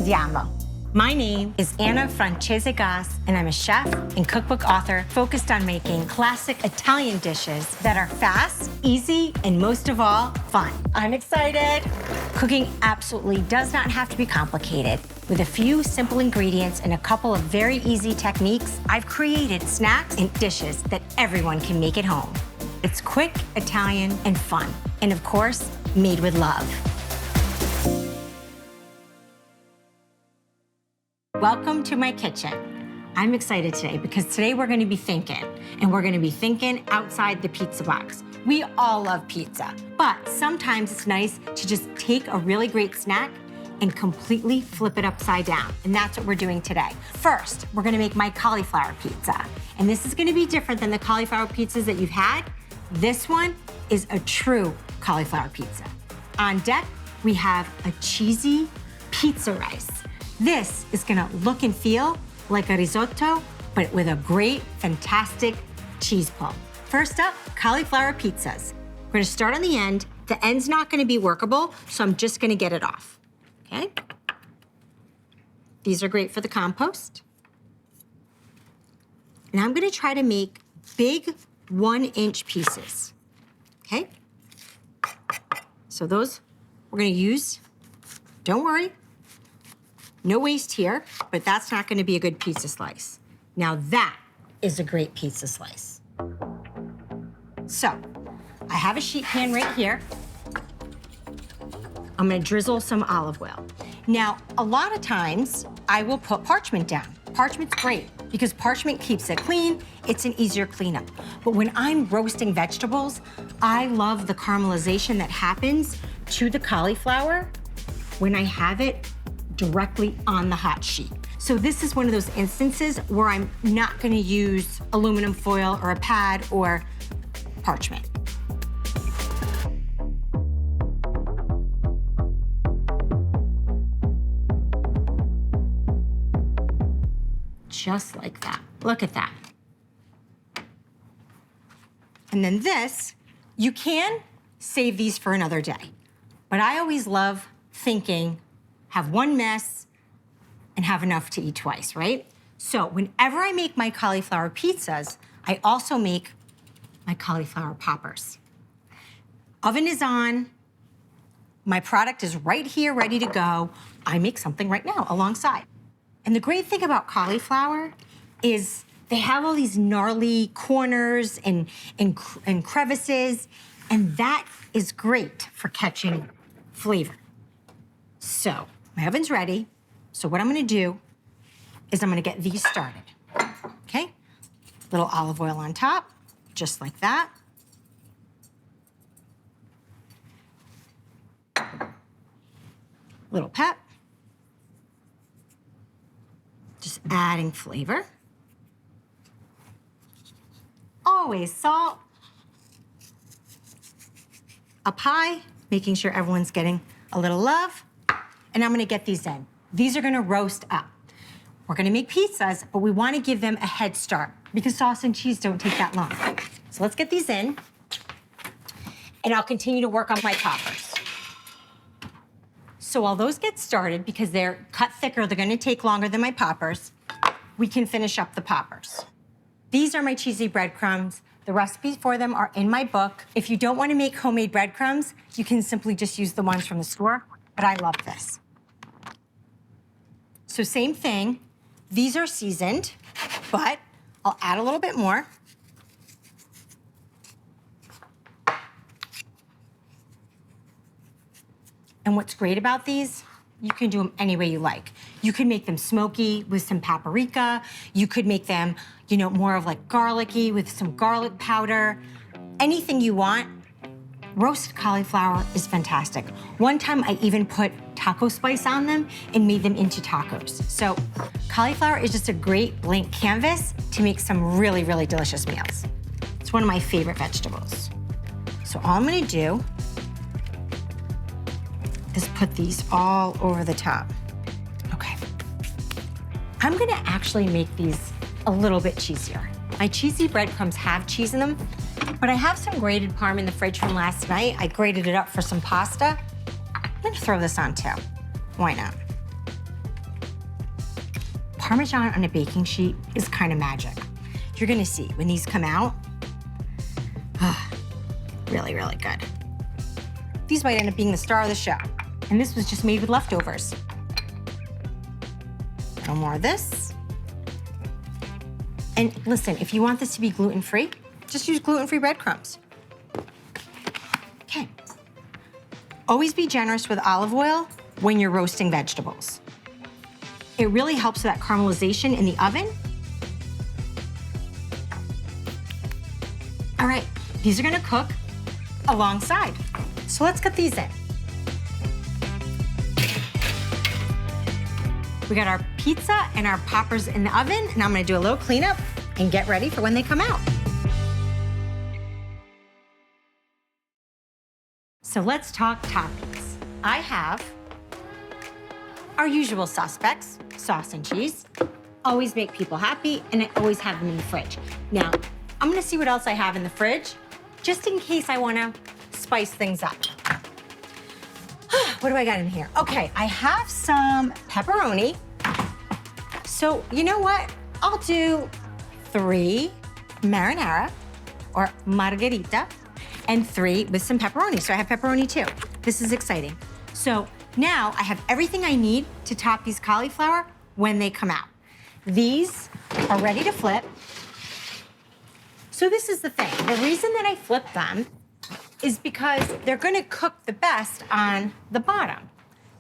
Andiamo. My name is Anna Francese-Gas, and I'm a chef and cookbook author focused on making classic Italian dishes that are fast, easy, and most of all, fun. I'm excited. Cooking absolutely does not have to be complicated. With a few simple ingredients and a couple of very easy techniques, I've created snacks and dishes that everyone can make at home. It's quick, Italian, and fun. And of course, made with love. Welcome to my kitchen. I'm excited today because today we're gonna be thinking, and we're gonna be thinking outside the pizza box. We all love pizza, but sometimes it's nice to just take a really great snack and completely flip it upside down. And that's what we're doing today. First, we're gonna make my cauliflower pizza. And this is gonna be different than the cauliflower pizzas that you've had. This one is a true cauliflower pizza. On deck, we have a cheesy pizza rice. This is gonna look and feel like a risotto, but with a great, fantastic cheese pull. First up, cauliflower pizzas. We're gonna start on the end. The end's not gonna be workable, so I'm just gonna get it off, okay? These are great for the compost. And I'm gonna try to make big 1-inch pieces, okay? So those we're gonna use, don't worry, no waste here, but that's not gonna be a good pizza slice. Now that is a great pizza slice. So, I have a sheet pan right here. I'm gonna drizzle some olive oil. Now, a lot of times, I will put parchment down. Parchment's great because parchment keeps it clean, it's an easier cleanup. But when I'm roasting vegetables, I love the caramelization that happens to the cauliflower when I have it directly on the hot sheet. So this is one of those instances where I'm not gonna use aluminum foil or a pad or parchment. Just like that. Look at that. And then this, you can save these for another day. But I always love thinking, have one mess and have enough to eat twice, right? So whenever I make my cauliflower pizzas, I also make my cauliflower poppers. Oven is on. My product is right here, ready to go. I make something right now alongside. And the great thing about cauliflower is they have all these gnarly corners and crevices, and that is great for catching flavor. So my oven's ready. So what I'm gonna do is I'm gonna get these started, okay? Little olive oil on top, just like that. Little pep. Just adding flavor. Always salt. Up high, making sure everyone's getting a little love. And I'm gonna get these in. These are gonna roast up. We're gonna make pizzas, but we wanna give them a head start because sauce and cheese don't take that long. So let's get these in, and I'll continue to work on my poppers. So while those get started, because they're cut thicker, they're gonna take longer than my poppers, we can finish up the poppers. These are my cheesy breadcrumbs. The recipes for them are in my book. If you don't wanna make homemade breadcrumbs, you can simply just use the ones from the store, but I love this. So same thing, these are seasoned, but I'll add a little bit more. And what's great about these, you can do them any way you like. You can make them smoky with some paprika. You could make them, more of like garlicky with some garlic powder. Anything you want. Roasted cauliflower is fantastic. One time I even put taco spice on them and made them into tacos. So cauliflower is just a great blank canvas to make some really, really delicious meals. It's one of my favorite vegetables. So all I'm gonna do is put these all over the top. Okay. I'm gonna actually make these a little bit cheesier. My cheesy breadcrumbs have cheese in them, but I have some grated parm in the fridge from last night. I grated it up for some pasta. I'm gonna throw this on too. Why not? Parmesan on a baking sheet is kind of magic. You're gonna see when these come out, really, really good. These might end up being the star of the show. And this was just made with leftovers. A little more of this. And listen, if you want this to be gluten-free, just use gluten-free breadcrumbs. Okay. Always be generous with olive oil when you're roasting vegetables. It really helps with that caramelization in the oven. All right, these are gonna cook alongside. So let's get these in. We got our pizza and our poppers in the oven, and I'm gonna do a little cleanup and get ready for when they come out. So let's talk toppings. I have our usual suspects, sauce and cheese. Always make people happy, and I always have them in the fridge. Now, I'm gonna see what else I have in the fridge, just in case I wanna spice things up. What do I got in here? Okay, I have some pepperoni. So you know what? I'll do 3 marinara or margarita and 3 with some pepperoni. So I have pepperoni too. This is exciting. So now I have everything I need to top these cauliflower when they come out. These are ready to flip. So this is the thing. The reason that I flip them is because they're gonna cook the best on the bottom.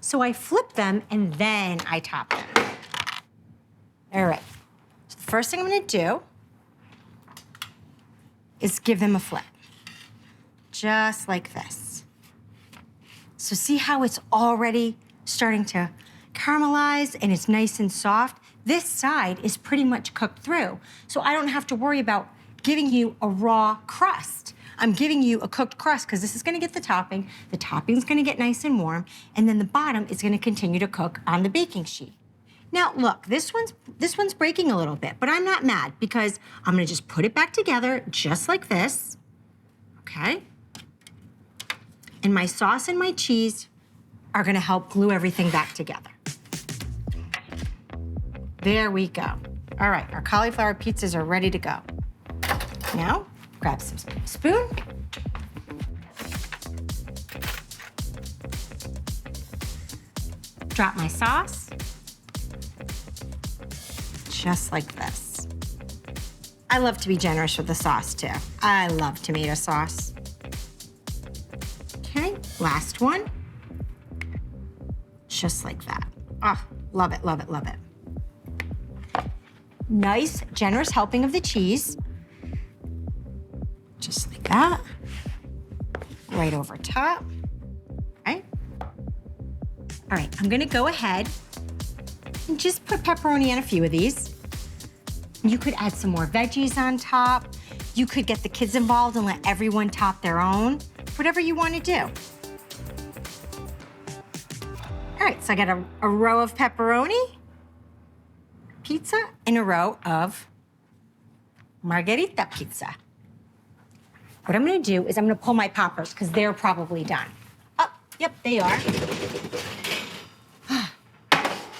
So I flip them and then I top them. All right, so the first thing I'm gonna do is give them a flip, just like this. So see how it's already starting to caramelize and it's nice and soft? This side is pretty much cooked through, so I don't have to worry about giving you a raw crust. I'm giving you a cooked crust because this is gonna get the topping's gonna get nice and warm, and then the bottom is gonna continue to cook on the baking sheet. Now look, this one's breaking a little bit, but I'm not mad because I'm gonna just put it back together just like this, okay? And my sauce and my cheese are gonna help glue everything back together. There we go. All right, our cauliflower pizzas are ready to go. Now, grab some spoon. Drop my sauce. Just like this. I love to be generous with the sauce too. I love tomato sauce. Okay, last one. Just like that. Oh, love it, love it, love it. Nice, generous helping of the cheese. Just like that. Right over top. Okay. All right, I'm gonna go ahead and just put pepperoni on a few of these. You could add some more veggies on top. You could get the kids involved and let everyone top their own. Whatever you want to do. All right, so I got a row of pepperoni pizza and a row of margherita pizza. What I'm gonna do is I'm gonna pull my poppers because they're probably done. Oh, yep, they are.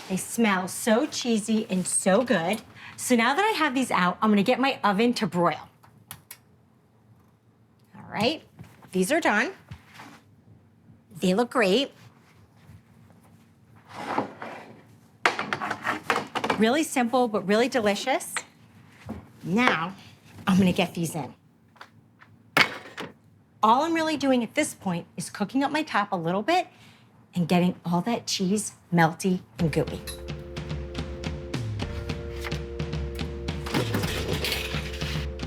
They smell so cheesy and so good. So now that I have these out, I'm gonna get my oven to broil. All right, these are done. They look great. Really simple, but really delicious. Now, I'm gonna get these in. All I'm really doing at this point is cooking up my top a little bit and getting all that cheese melty and gooey.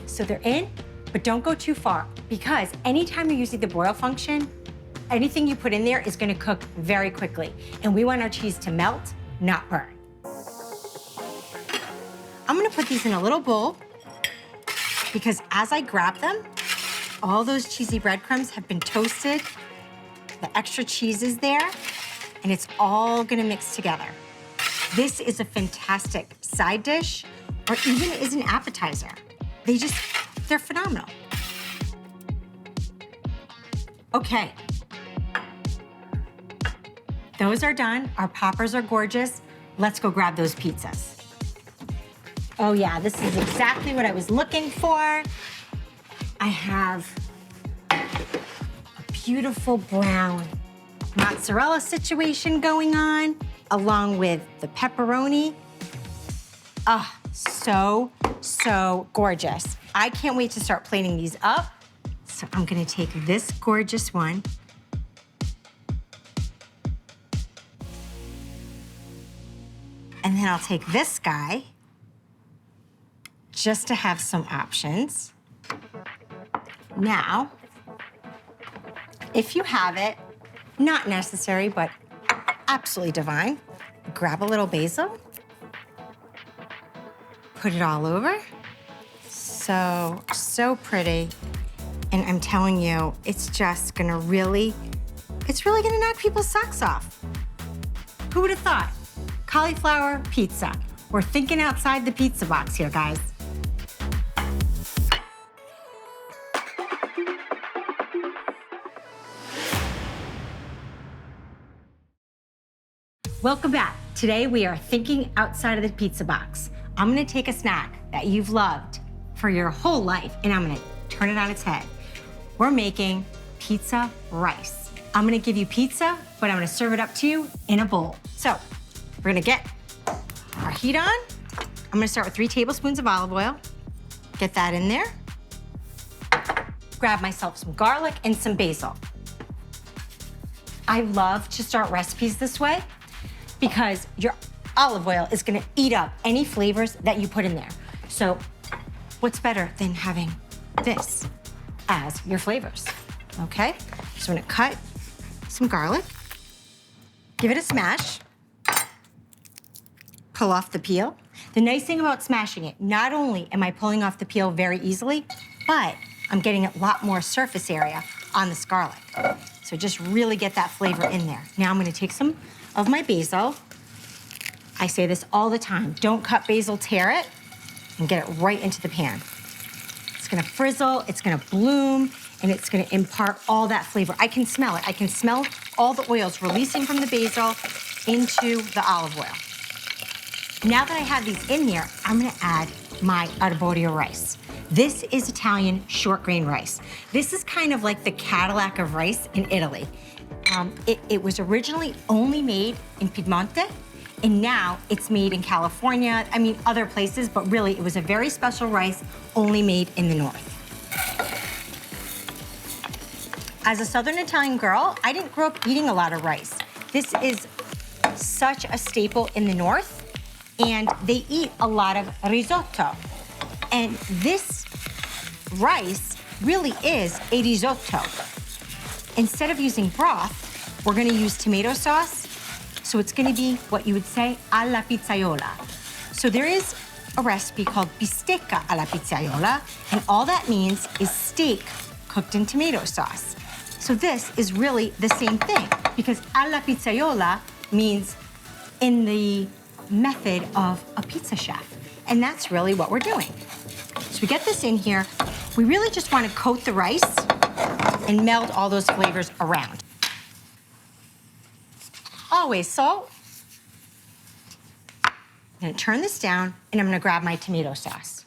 So they're in, but don't go too far because anytime you're using the broil function, anything you put in there is gonna cook very quickly. And we want our cheese to melt, not burn. I'm gonna put these in a little bowl because as I grab them, all those cheesy breadcrumbs have been toasted. The extra cheese is there, and it's all gonna mix together. This is a fantastic side dish, or even as an appetizer. They're phenomenal. Okay. Those are done. Our poppers are gorgeous. Let's go grab those pizzas. Oh yeah, this is exactly what I was looking for. I have a beautiful brown mozzarella situation going on, along with the pepperoni. Ah, so gorgeous. I can't wait to start plating these up. So I'm gonna take this gorgeous one. And then I'll take this guy, just to have some options. Now, if you have it, not necessary, but absolutely divine, grab a little basil, put it all over. So pretty. And I'm telling you, it's just gonna really, it's really gonna knock people's socks off. Who would have thought? Cauliflower pizza. We're thinking outside the pizza box here, guys. Welcome back. Today we are thinking outside of the pizza box. I'm gonna take a snack that you've loved for your whole life and I'm gonna turn it on its head. We're making pizza rice. I'm gonna give you pizza, but I'm gonna serve it up to you in a bowl. So we're gonna get our heat on. I'm gonna start with 3 tablespoons of olive oil. Get that in there. Grab myself some garlic and some basil. I love to start recipes this way because your olive oil is gonna eat up any flavors that you put in there. So what's better than having this as your flavors, okay? So I'm gonna cut some garlic, give it a smash, pull off the peel. The nice thing about smashing it, not only am I pulling off the peel very easily, but I'm getting a lot more surface area on this garlic. So just really get that flavor in there. Now I'm gonna take some of my basil. I say this all the time, don't cut basil, tear it, and get it right into the pan. It's gonna frizzle, it's gonna bloom, and it's gonna impart all that flavor. I can smell it. I can smell all the oils releasing from the basil into the olive oil. Now that I have these in there, I'm gonna add my arborio rice. This is Italian short grain rice. This is kind of like the Cadillac of rice in Italy. It was originally only made in Piedmonte, and now it's made in California, I mean other places, but really it was a very special rice only made in the north. As a Southern Italian girl, I didn't grow up eating a lot of rice. This is such a staple in the north, and they eat a lot of risotto. And this rice really is a risotto. Instead of using broth, we're gonna use tomato sauce. So it's gonna be what you would say alla pizzaiola. So there is a recipe called bistecca alla pizzaiola, and all that means is steak cooked in tomato sauce. So this is really the same thing, because alla pizzaiola means in the method of a pizza chef. And that's really what we're doing. So we get this in here. We really just want to coat the rice and meld all those flavors around. Always salt. I'm gonna turn this down and I'm gonna grab my tomato sauce.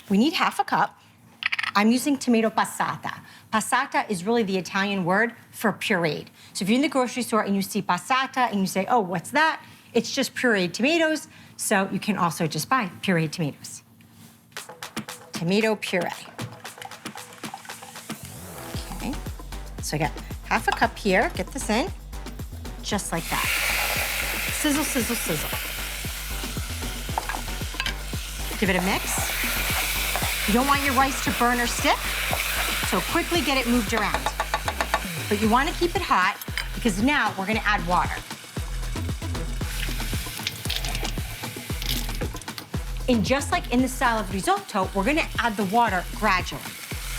We need half a cup. I'm using tomato passata. Passata is really the Italian word for pureed. So if you're in the grocery store and you see passata and you say, oh, what's that? It's just pureed tomatoes. So you can also just buy pureed tomatoes. Tomato puree. Okay, so I got half a cup here. Get this in, just like that. Sizzle, sizzle, sizzle. Give it a mix. You don't want your rice to burn or stick, so quickly get it moved around. But you want to keep it hot because now we're going to add water. And just like in the style of risotto, we're gonna add the water gradually.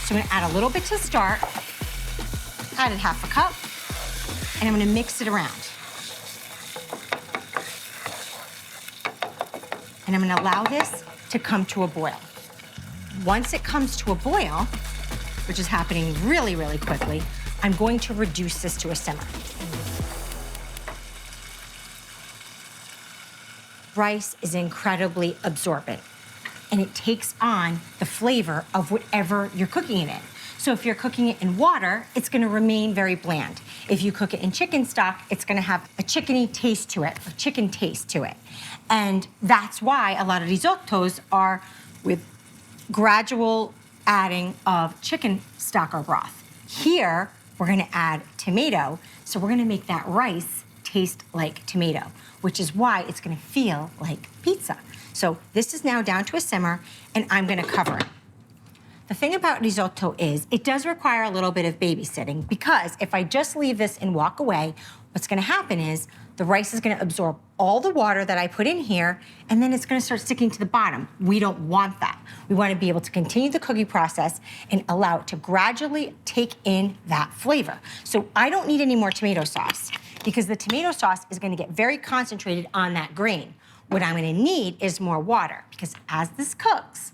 So I'm gonna add a little bit to start, added half a cup, and I'm gonna mix it around. And I'm gonna allow this to come to a boil. Once it comes to a boil, which is happening really, really quickly, I'm going to reduce this to a simmer. rice is incredibly absorbent, and it takes on the flavor of whatever you're cooking it in. So if you're cooking it in water, it's gonna remain very bland. If you cook it in chicken stock, it's gonna have a chickeny taste to it, a chicken taste to it. And that's why a lot of risottos are with gradual adding of chicken stock or broth. Here, we're gonna add tomato, so we're gonna make that rice taste like tomato, which is why it's gonna feel like pizza. So this is now down to a simmer, and I'm gonna cover it. The thing about risotto is it does require a little bit of babysitting, because if I just leave this and walk away, what's gonna happen is the rice is gonna absorb all the water that I put in here, and then it's gonna start sticking to the bottom. We don't want that. We wanna be able to continue the cooking process and allow it to gradually take in that flavor. So I don't need any more tomato sauce, because the tomato sauce is gonna get very concentrated on that grain. What I'm gonna need is more water, because as this cooks,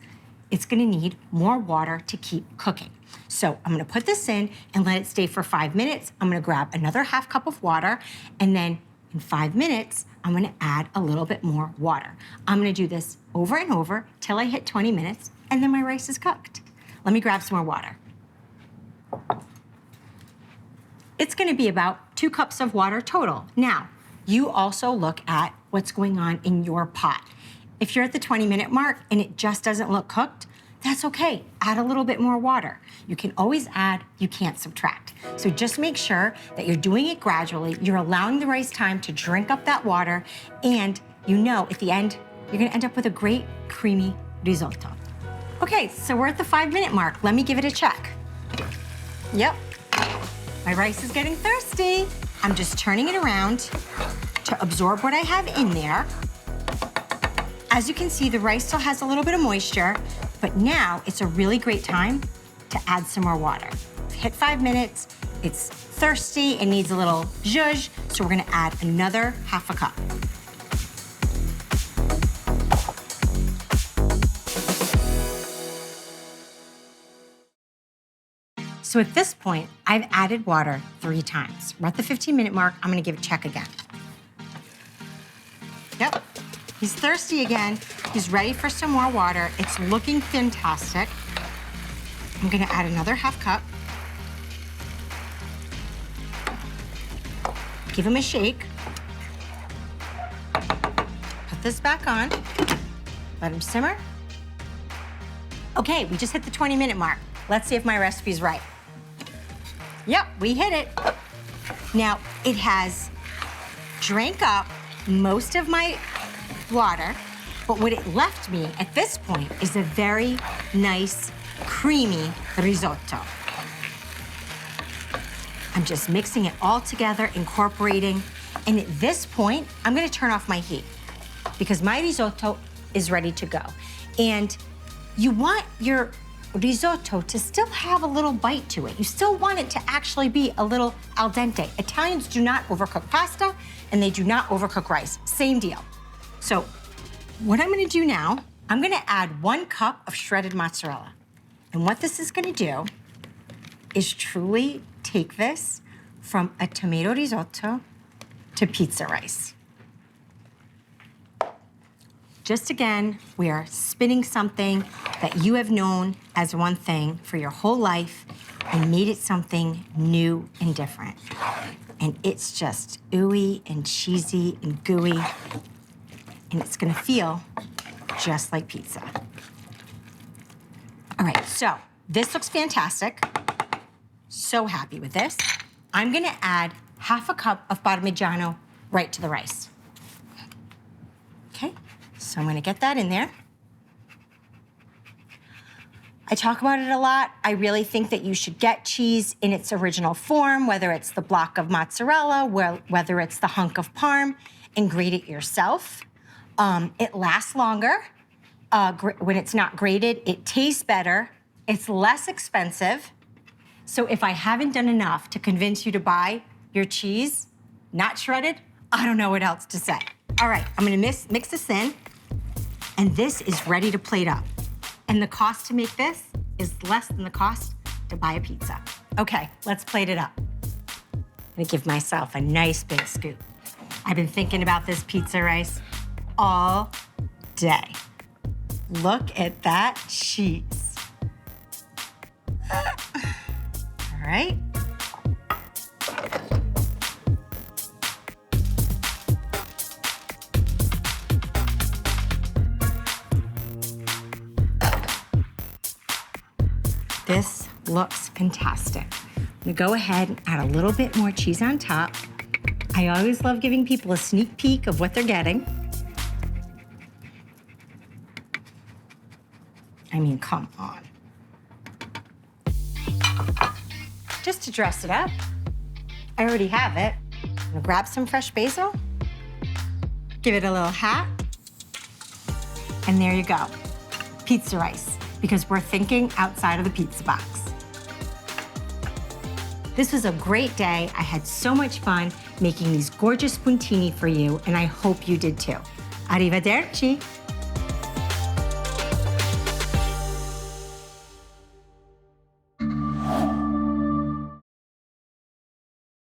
it's gonna need more water to keep cooking. So I'm gonna put this in and let it stay for 5 minutes. I'm gonna grab another half cup of water, and then in 5 minutes, I'm gonna add a little bit more water. I'm gonna do this over and over till I hit 20 minutes, and then my rice is cooked. Let me grab some more water. It's gonna be about 2 cups of water total. Now, you also look at what's going on in your pot. If you're at the 20-minute mark and it just doesn't look cooked, that's okay. Add a little bit more water. You can always add, you can't subtract. So just make sure that you're doing it gradually, you're allowing the rice time to drink up that water, and you know at the end, you're gonna end up with a great creamy risotto. Okay, so we're at the 5-minute mark. Let me give it a check. Yep, my rice is getting thirsty. I'm just turning it around to absorb what I have in there. As you can see, the rice still has a little bit of moisture, but now it's a really great time to add some more water. Hit 5 minutes, it's thirsty, it needs a little zhuzh, so we're gonna add another half a cup. So at this point, I've added water 3 times. We're at the 15-minute mark, I'm gonna give it a check again. Yep. He's thirsty again. He's ready for some more water. It's looking fantastic. I'm gonna add another half cup. Give him a shake. Put this back on. Let him simmer. Okay, we just hit the 20-minute mark. Let's see if my recipe's right. Yep, we hit it. Now, it has drank up most of my water, but what it left me at this point is a very nice, creamy risotto. I'm just mixing it all together, incorporating, and at this point, I'm gonna turn off my heat because my risotto is ready to go. And you want your risotto to still have a little bite to it. You still want it to actually be a little al dente. Italians do not overcook pasta, and they do not overcook rice. Same deal. So what I'm gonna do now, I'm gonna add 1 cup of shredded mozzarella. And what this is gonna do is truly take this from a tomato risotto to pizza rice. Just again, we are spinning something that you have known as one thing for your whole life and made it something new and different. And it's just ooey and cheesy and gooey, and it's gonna feel just like pizza. All right, so this looks fantastic. So happy with this. I'm gonna add half a cup of Parmigiano right to the rice. Okay, so I'm gonna get that in there. I talk about it a lot. I really think that you should get cheese in its original form, whether it's the block of mozzarella, whether it's the hunk of parm, and grate it yourself. It lasts longer when it's not grated. It tastes better. It's less expensive. So if I haven't done enough to convince you to buy your cheese, not shredded, I don't know what else to say. All right, I'm gonna mix this in, and this is ready to plate up. And the cost to make this is less than the cost to buy a pizza. Okay, let's plate it up. I'm gonna give myself a nice big scoop. I've been thinking about this pizza rice all day. Look at that cheese. All right. This looks fantastic. I'm gonna go ahead and add a little bit more cheese on top. I always love giving people a sneak peek of what they're getting. I mean, come on. Just to dress it up, I already have it. I'm gonna grab some fresh basil, give it a little hat, and there you go. Pizza rice, because we're thinking outside of the pizza box. This was a great day. I had so much fun making these gorgeous spuntini for you, and I hope you did too. Arrivederci.